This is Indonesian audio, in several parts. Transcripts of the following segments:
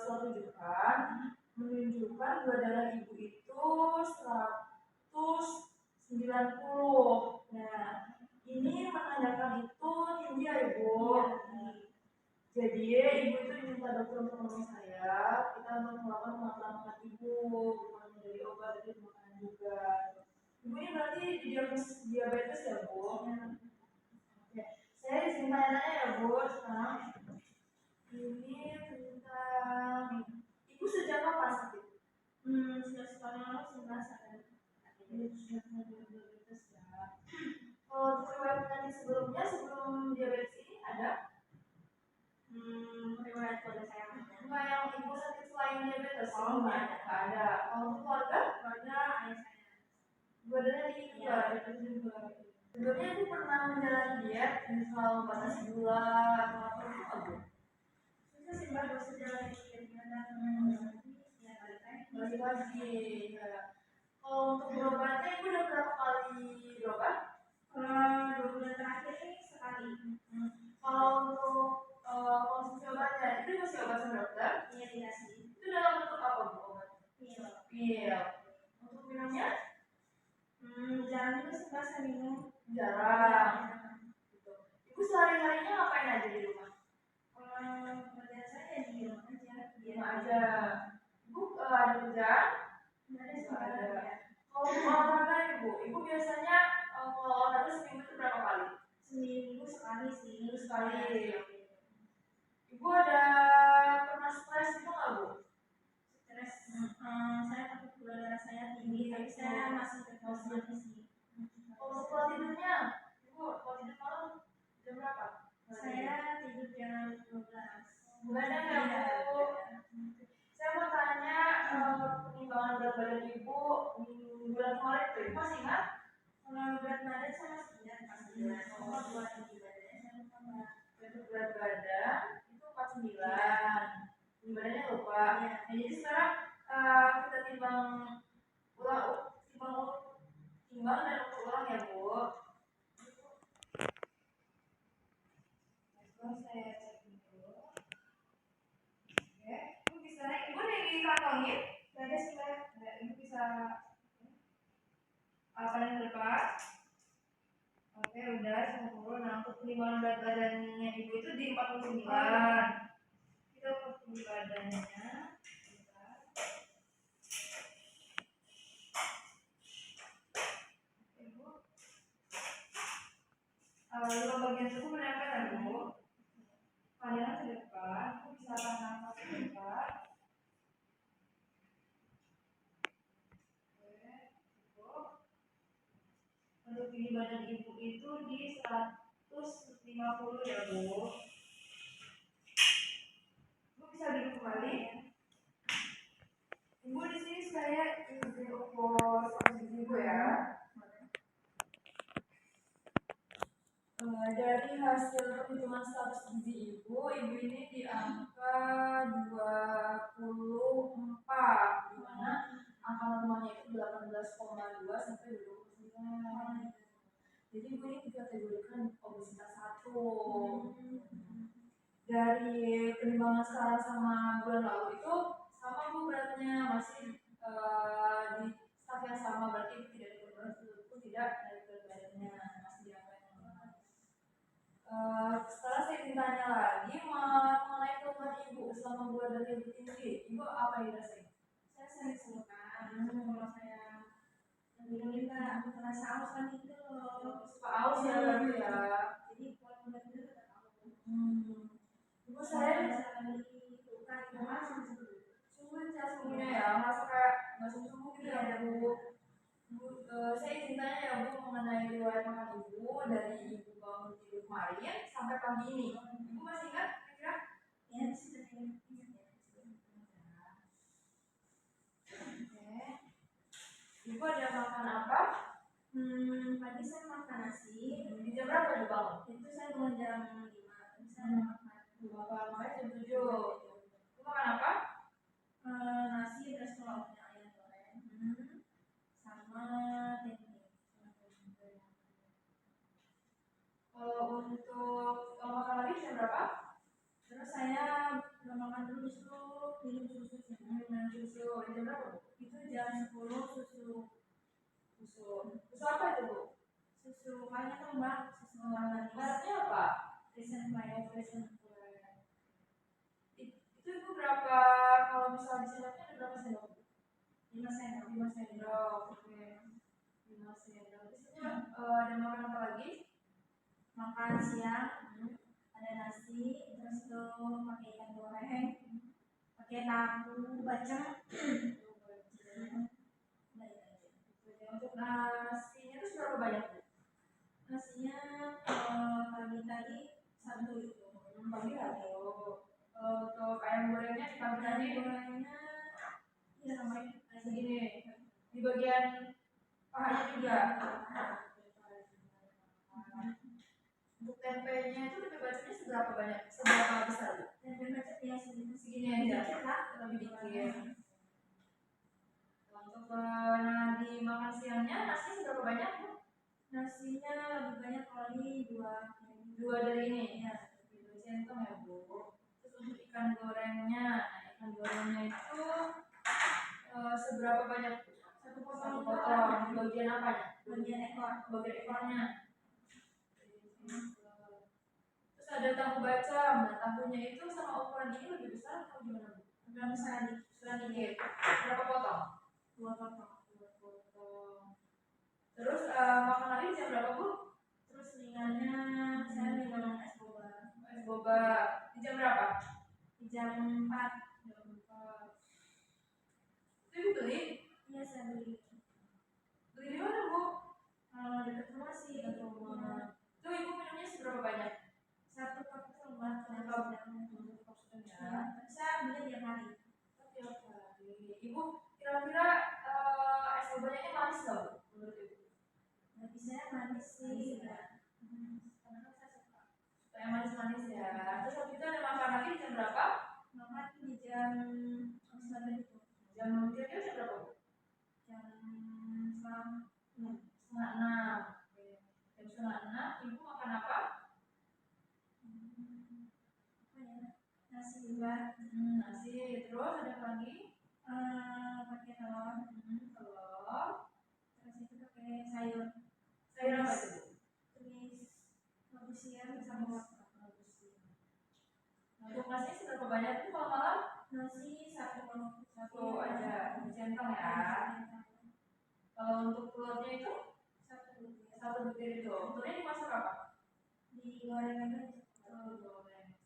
suatu rujukan menunjukkan gula darah ibu itu 190. Nah, ini menandakan itu tinggi ya ibu. Jadi ibu itu diminta dokter untuk menemui saya, kita untuk melakukan pengaturan makan ibu, bukan dari obat dari makanan juga. Ibu ini berarti didiagnosis diabetes ya bu? Oke, saya izin tanya ya bu sekarang. Ini tentang ibu sejak kapan sakit? Sudah setahun lalu saya merasakan. Ini sudah diabetes ya. Kalau riwayat penyakit sebelumnya sebelum diabetes ini ada? Riwayat keluarga saya enggak yang ibu sakit selain diabetes? Oh enggak ada. Kalau untuk keluarga ayah saya. Badannya dingin ya, itu juga. Sebelumnya ibu pernah menjalani diet misal batasi gula atau apa itu nggak bu? Susah sih mbak, harus menjalani diet pagi-pagi. Kalau untuk berobatnya ibu udah berapa kali berobat? 2 bulan terakhir ini sekali. Kalau untuk konsumsi obatnya itu masih obat sama dokter? Iya dikasih. Itu dalam bentuk apa bu obatnya? Pil. Untuk minumnya? Jarang juga sih mbak saya minum. Jarang. Gitu. Ibu sehari-harinya ngapain aja di rumah? Kerjaan saya di rumah aja. Di rumah aja. Ibu ada kerjaan? Ada. Kalau olahraga ibu biasanya kalau olahraga seminggu itu berapa kali? Seminggu sekali sih. Seminggu sekali. Ibu ada pernah stres itu nggak bu? Stres. Saya takut gula darah saya tinggi, tapi saya masih terus sih. Kalau pola tidurnya, ibu pola tidur malam jam berapa? Saya tidur jam 12. Begadang ya bu. Saya mau tanya penimbangan berat badan ibu bulan kemarin itu ibu masih ingat? Berat badan saya masih ingat pasti. Nomor 2 tinggi badannya saya lupa. Untuk berat badan itu 49. Tinggi badannya lupa. Ya. Jadi sekarang kita timbang dan ukur ulang ya bu. Saya cek dulu. Oke, ibu bisa naik. Ibu nih di kantongin. Ada sih mbak. Ibu bisa paling depan. Oke, udah 90. Nah, untuk penimbangan berat badannya ibu itu di 49. Kita ukur tinggi badannya. Ibu. Lima bagian tubuh menempel ya bu. Pandangan ke depan. Ibu bisa tahan nafas ke depan. Untuk tinggi badan ibu itu di 150 ya bu. Ibu bisa duduk kembali. Ibu di sini saya izin ukur posisi ibu ya. Dari hasil perhitungan status gizi ibu ini di angka 24, di mana angka normalnya itu 18,2 sampai 29. Jadi ibu ini dikategorikan obesitas 1. Dari penimbangan sekarang sama bulan lalu itu sama bu beratnya masih di staf yang sama, berarti ibu tidak dikurangkan itu tidak dari berat badannya masih di angka yang normal. Setelah saya ditanya lagi mengenai keluhan ibu selama gula darah ibu tinggi, ibu apa yang dirasain? Saya sering semukan. Kalau saya lebih minta merasa aus kan itu loh. Suka aus ya berarti ya. Jadi kalau benar-benar tidak tahu. Ibu saya sekali luka di rumah sungguhnya ya, merasa kayak nggak sungguh gitu ya bu. Saya izin tanya ya bu mengenai riwayat makan ibu dari ibu bangun tidur kemarin sampai pagi ini. Ibu masih ingat kira-kira? Ya, sudah ingat ya. Oke. Ibu ada makan apa? Pagi saya makan nasi. Di jam berapa ibu bangun? Itu saya bangun jam 5. Saya makan. Makan jam 7. Ibu makan apa? Nasi terus lauknya ayam goreng. Sama tempe. Untuk makan lagi jam berapa? Terus saya belum makan dulu, justru minum susu sih. Minum susu. Jam berapa, Bu? Itu jam 10 susu. Susu apa itu, Bu? Susu banyak tuh, Mbak. Susu manis. Mereknya apa? Recent Flight. Itu Ibu berapa, kalau misalnya di sendoknya ada berapa sendok? 5 sendok. 5 sendok. Oke. 5 sendok. Biasanya ada makan apa lagi? Makan siang. Ada nasi, terus tuh pakai ikan goreng, pakai tahu bacem. Untuk nasinya tuh seberapa banyak? Nasinya pagi tadi satu itu. Pagi satu. Untuk ayam gorengnya di pagi tadi ya sama segini. Di bagian pahanya juga. Untuk tempenya itu tempe bacemnya seberapa banyak? Seberapa besar? Tempe bacem ya segini aja, lebih dikit. Untuk dimakan siangnya nasi seberapa banyak, Bu? Nasinya lebih banyak kali dua dari ini ya, 2 centong ya, Bu. Terus untuk ikan gorengnya itu seberapa banyak? Satu potong. Di bagian apa? Bagian ekor. Bagian ekornya. Terus ada tahu bacem. Nah, tahunya itu sama ukuran ini lebih besar atau gimana, Bu? Lebih besar dikit. Berapa potong? 2 potong. Terus makan lagi jam berapa, Bu? Terus ringannya saya minum es boba. Es boba di jam berapa? Di jam 4. Itu Ibu beli? Iya, saya beli. Beli di mana, Bu? Dekat rumah sih, dekat rumah. Itu Ibu minumnya seberapa banyak? 1 cup itu, Mbak. 1 cup ya. Bisa beli tiap hari. Tiap hari. Ibu kira-kira es bobanya ini manis nggak, Bu? Menurut Ibu? Bagi saya manis sih. Karena saya suka. Supaya manis-manis ya. Terus habis itu ada makan lagi di jam berapa? Makan di jam 9 itu. Jam kira-kira jam berapa, Bu? Jam setengah 6. Jam setengah 6 Ibu makan apa? Nasi juga. Nasi. Terus ada apa lagi? Pakai telur. Terus itu pakai sayur. Sayur apa itu, Bu? Tumis labu siam sama wortel. Untuk nasi seberapa banyak itu kalau malam? Nasi satu aja, 1 centong ya. Kalau untuk telurnya itu satu butir itu. Telurnya dimasak apa? Digoreng aja. Goreng.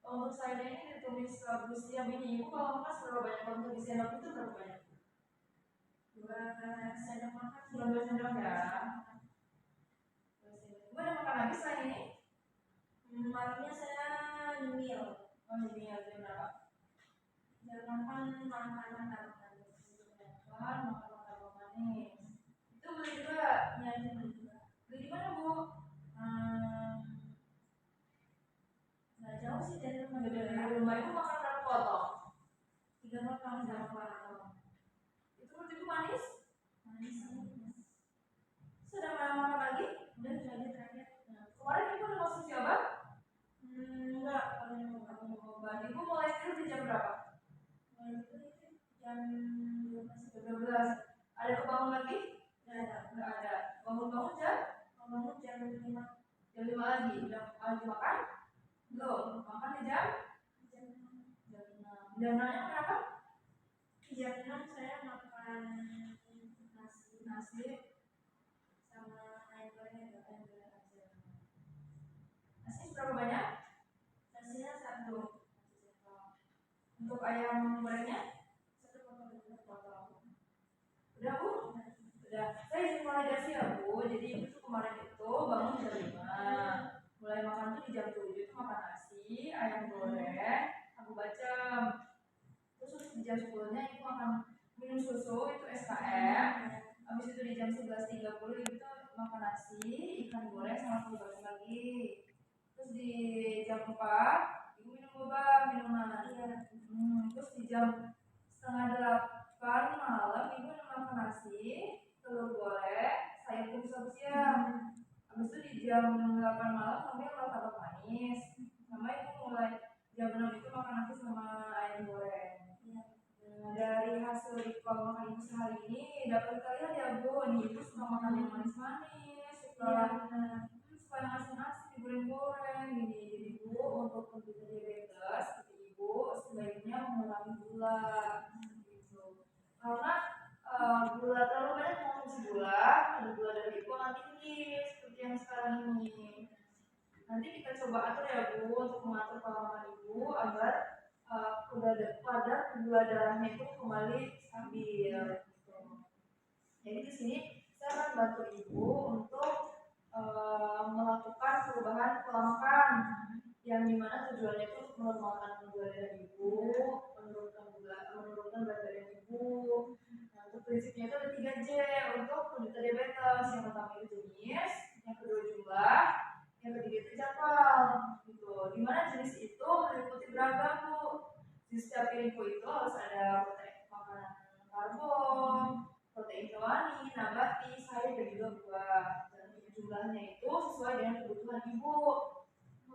Untuk sayurnya ini ditumis labu siam ini. Ibu kalau makan seberapa banyak? Kalau untuk di sendok itu berapa banyak? 2 sendok makan. 2 sendok ya. Ibu ada makan lagi selain ini? Malamnya saya nyemil. Nyemil jam berapa? Jam 8 makan manis. Itu beli juga? Iya, beli juga. Beli di mana, Bu? Nggak jauh sih dari rumah. Dari rumah. Ibu makan berapa potong? 3 potong. Itu menurut Ibu manis? Manis. Sudah makan lagi? Udah jadi terakhir. Kemarin Ibu udah konsumsi obat? Enggak, kalau minum obat. Ibu mulai tidur di jam berapa? Mulai tidur jam 12. Ada kebangun lagi? Enggak ada. Bangun jam 5. Jam 5 lagi. Udah lagi makan? Belum. Makan di jam 6. Jam 6 nya makan apa? Jam 6 saya makan nasi sama ayam goreng aja. Nasi berapa banyak? Nasinya 1. Untuk ayam gorengnya? 1 potong. Udah, Bu? Udah. Saya izin validasi ya, Bu. Jadi Ibu tuh kemarin itu bangun jam 5. Mulai makan tuh di jam 7 itu makan nasi, ayam goreng, tahu bacem. Terus di jam 10-nya Ibu makan minum susu itu SKM. Habis itu di jam 11.30 Ibu tuh makan nasi, ikan goreng sama tahu bacem lagi. Terus di jam 4 Ibu minum boba, minuman. Terus di jam setengah 8 malam Ibu makan nasi, telur goreng, sayur tumis labu siam. Habis itu di jam 8 malam ambil martabak manis. Sama Ibu mulai jam 6 hasil ritual makan ibu sehari ini dapat kita lihat ya Bu, nih ibu suka makan yang manis-manis, suka suka yang asin-asin, digoreng-goreng gini. Jadi Bu, untuk penderita diabetes seperti ibu sebaiknya mengurangi gula gitu. Karena gula terlalu banyak mengonsumsi gula, ada gula darah ibu akan tinggi seperti yang sekarang ini. Nanti kita coba atur ya Bu untuk mengatur pola makan ibu agar kadar gula darahnya itu kembali stabil. Gitu. Jadi di sini saya akan bantu ibu untuk melakukan perubahan pola makan yang dimana tujuannya itu untuk menormalkan gula darah ibu, menurunkan berat badan ibu. Nah, untuk prinsipnya itu ada 3J untuk penderita diabetes. Yang pertama itu jenis, yang kedua jumlah, yang ketiga itu jadwal. Gitu. Dimana jenis itu meliputi beragam Bu. Di setiap piringku itu harus ada protein makanan karbon, protein hewani, nabati, sayur dan juga buah. Dan jumlahnya itu sesuai dengan kebutuhan ibu.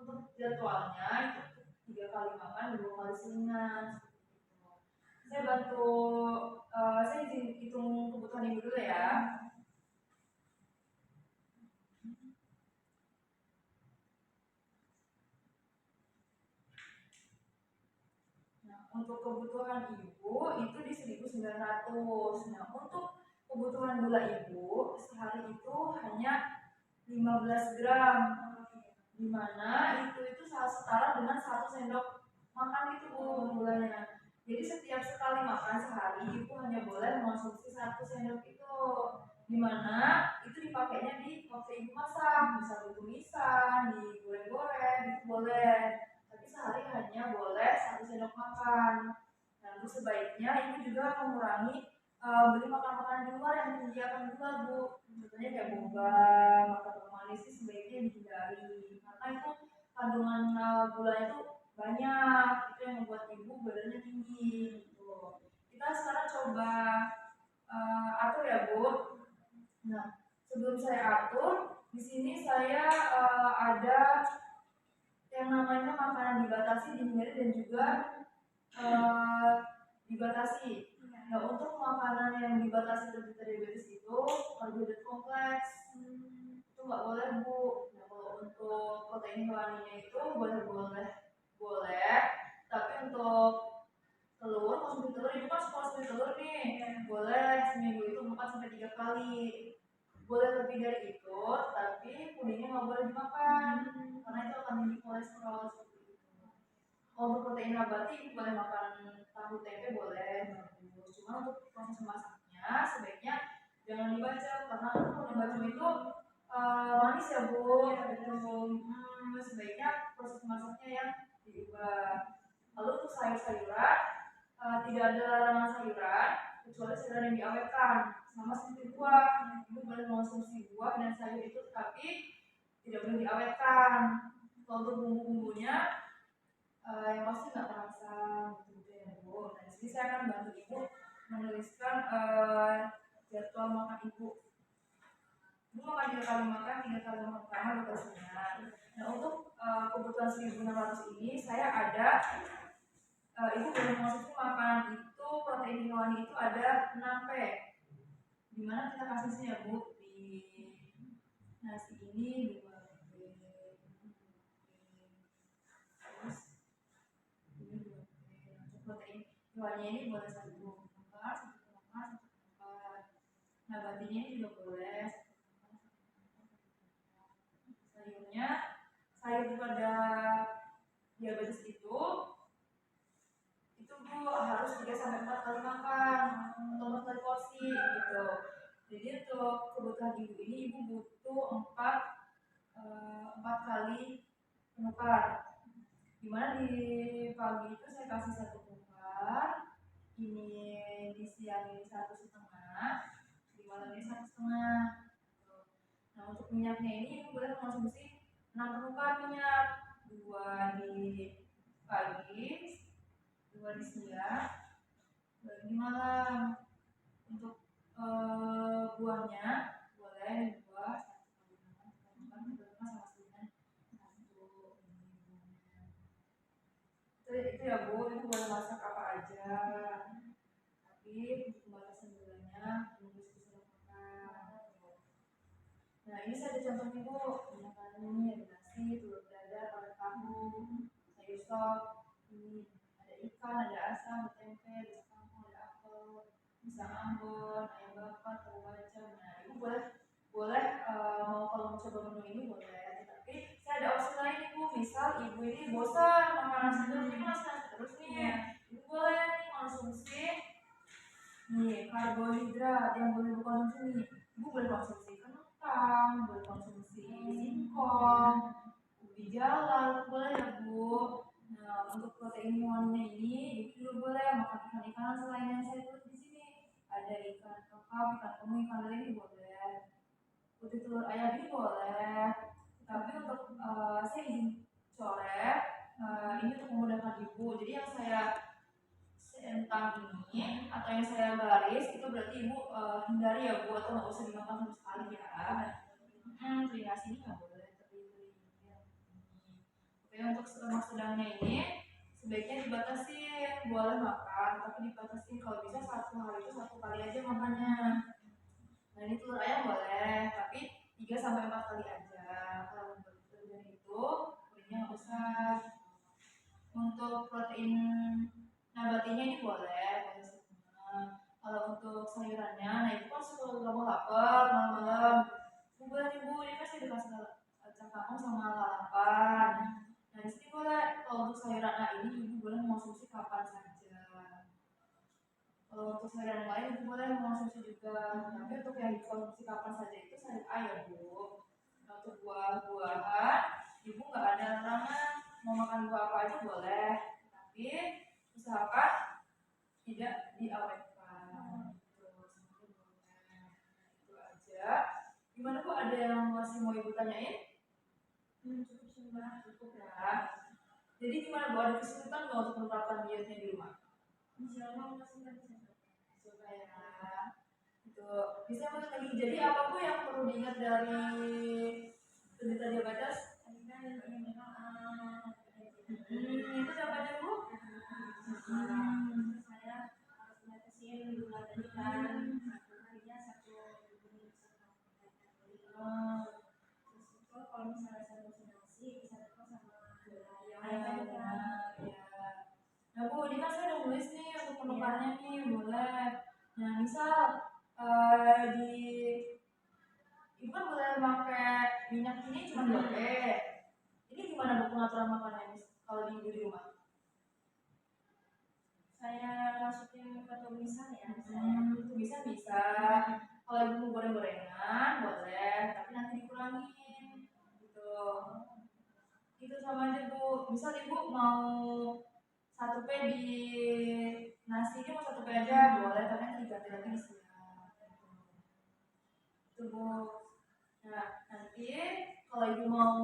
Untuk jadwalnya itu 3 kali makan, 2 kali selingan. Saya bantu, saya izin hitung kebutuhan ibu dulu ya. Untuk kebutuhan ibu itu di 1900. Nah, untuk kebutuhan gula ibu sehari itu hanya 15 gram, dimana itu setara dengan 1 sendok makan itu Bu gulanya. Jadi setiap sekali makan sehari ibu hanya boleh mengonsumsi 1 sendok itu, dimana itu dipakainya di waktu ibu masak, misal tumisan, digoreng-goreng itu boleh. Tapi sehari hanya boleh 1 sendok makan. Nah, sebaiknya ibu juga mengurangi beli makan-makanan di luar yang tinggi akan gula Bu. Contohnya kayak boba, makanan manis itu sebaiknya dihindari karena itu kandungan gula itu banyak, itu yang membuat ibu badannya tinggi gitu. Kita sekarang coba atur ya Bu. Nah, sebelum saya atur, di sini saya ada yang namanya makanan dibatasi, dihindari dan juga dibatasi. Nah, untuk makanan yang dibatasi penderita diabetes itu karbohidrat kompleks itu nggak boleh Bu. Nah, kalau untuk protein hewaninya itu boleh, tapi untuk telur, konsumsi telur itu kan konsumsi telur nih, boleh seminggu itu 4-3 kali. Boleh lebih dari itu, tapi kuningnya nggak boleh dimakan karena itu akan tinggi kolesterol seperti itu. Untuk protein nabati boleh makan tahu tempe boleh bagus. Cuma untuk proses masaknya sebaiknya jangan dibaca karena kalau dibaca itu manis ya Bu. Sebaiknya proses masaknya yang diubah. Lalu untuk sayur-sayuran tidak ada larangan sayuran kecuali sayuran yang diawetkan, sama seperti buah. Ibu boleh mengonsumsi buah dan sayur itu tapi tidak boleh diawetkan. Kalau untuk bumbu-bumbunya yang pasti nggak terasa gitu ya Bu. Nah, di sini saya akan bantu ibu menuliskan jadwal makan ibu. Ibu makan 3 kali makan, 3 kali makan pertama, 2 kali siang. Nah, untuk kebutuhan 1600 ini saya ada ibu boleh mengonsumsi makanan itu protein hewani itu ada 6P. Dimana kita kasih sih ya Bu di nasi ini 2P. Protein hewani ini boleh 1,4, 1,4, 1,4. Nabatinya ini juga boleh. Sayurnya, sayur pada diabetes itu Bu harus 3-4 kali makan atau 4 kali porsi gitu. Jadi untuk kebutuhan ibu ini ibu butuh 4 kali penukar. Dimana di pagi itu saya kasih 1 penukar, ini di siang ini 1,5, di malam ini 1,5. Nah, untuk minyaknya ini ibu boleh mengonsumsi 6 penukar minyak, 2 di pagi, 2 di siang, 2 di malam. Untuk buahnya boleh buah 1 sama selingan 1. Itu ya Bu, itu boleh masak apa aja. Tapi jantung ibu makan ini ada nasi, telur dadar, pakai tahu, sayur sop, ini ada ikan, ada asam, ada tempe, ada kangkung, ada apel, pisang ambon, ayam bakar, tahu bacem. Nah ibu boleh mau kalau mau coba menu ini boleh, tapi saya ada opsi lain ibu. Misal ibu ini bosan makan nasi terus, ini nasi terus nih, ibu boleh nih konsumsi nih karbohidrat yang boleh ibu konsumsi. Ibu boleh konsumsi kentang, boleh konsumsi singkong, ubi jalan, boleh ya bu. Nah untuk protein hewaninya ini ibu juga boleh makan ikan-ikan selain yang saya tulis di sini. Ada ikan kakap, ikan kemu, ikan lele boleh. Putih telur ayam ini boleh. Tapi untuk saya izin coret ini untuk memudahkan ibu. Jadi yang saya centang ini atau yang saya baris itu berarti ibu hindari ya bu, atau nggak usah dimakan sama sekali ya. Terinasi ini nggak boleh terdiri. Oke, untuk lemak sedangnya ini sebaiknya dibatasi, boleh makan tapi dibatasi, kalau bisa satu hari itu satu kali aja makannya. Nah ini telur ayam boleh tapi 3-4 kali aja. Kalau untuk telur itu kuringnya nggak usah. Untuk protein nabatinya ini boleh semua. Kalau untuk sayurannya, nah itu kan kalau kamu lapar malam-malam, boleh ibu ini pasti dikasih kacang kangkung sama lalapan. Nah di sini boleh. Kalau untuk sayuran ini ibu boleh mengonsumsi kapan saja. Kalau untuk sayuran lain ibu boleh mengonsumsi juga. Tapi untuk yang dikonsumsi kapan saja itu sayur ayam bu. Nah, untuk buah-buahan ibu nggak ada larangan, mau makan buah apa aja boleh, tapi usahakan tidak diawetkan. Itu aja. Gimana bu, ada yang masih mau ibu tanyain? Cukup ya. Jadi gimana bu, ada kesulitan nggak untuk menerapkan dietnya di rumah? Insya Allah masih bisa. Coba ya. Itu bisa masuk lagi. Jadi apa bu yang perlu diingat dari penderita diabetes? Itu siapa aja bu? Saya harus batasin gula tadi kan, harinya 1 terus itu kalau misalnya saya konsumsi bisa tetap sama ayam tadi kan. Nah bu, ini kan saya udah nulis nih untuk penukarannya nih, boleh. Nah misal di ibu kan boleh pakai minyak ini cuma 2 ini gimana bu pengaturan makanannya kalau di ibu di rumah? Saya masukin ke tulisan ya. Tulisan bisa. Kalau ibu mau goreng-gorengan boleh, tapi nanti dikurangin gitu. Itu sama aja bu. Misal ibu mau 1 di nasi ini mau 1 aja boleh, tapi nanti diganti lagi di siang. Itu bu. Nah nanti kalau ibu mau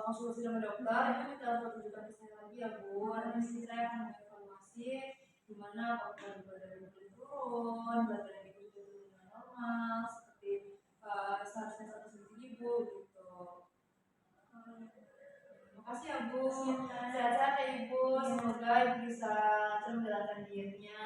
konsultasi dengan dokter, ibu minta rujukan ke saya lagi ya bu. Nanti saya akan mengevaluasi gimana apakah berat badan ibu turun, berat badan ibu turun dengan normal, seperti seharusnya 100 ibu gitu. Makasih ya bu, sehat-sehat ya ibu, semoga ibu bisa lancar menjalankan dietnya.